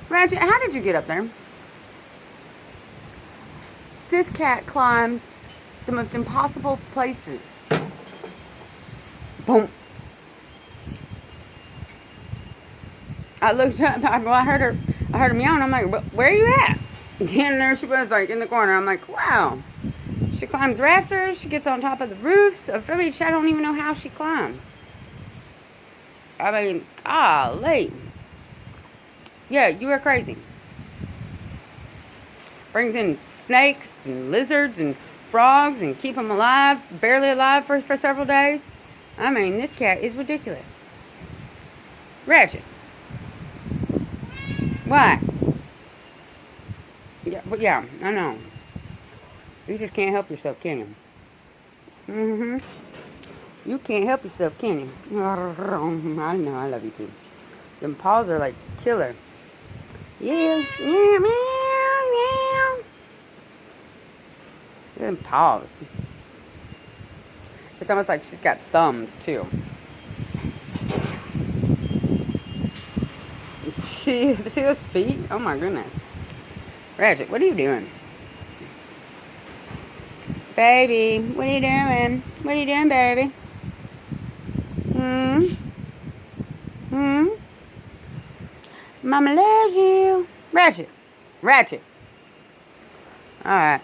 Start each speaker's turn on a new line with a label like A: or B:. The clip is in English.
A: Ratchet, how did you get up there? This cat climbs the most impossible places. Boom. I looked up, I heard her meowing. I'm like, where are you at? And there she was, like, in the corner. I'm like, wow. She climbs rafters. She gets on top of the roofs. I don't even know how she climbs. I mean, golly. Yeah, you are crazy. Brings in snakes and lizards and frogs and keep them alive, barely alive for several days. I mean, this cat is ridiculous. Ratchet. Why? Yeah, I know. You just can't help yourself, can you? You can't help yourself, can you? I know, I love you too. Them paws are like killer. Yeah, meow, meow. Them paws. It's almost like she's got thumbs too. See those feet? Oh my goodness. Ratchet, what are you doing? Baby, what are you doing? What are you doing, baby? Mama loves you. Ratchet. Alright.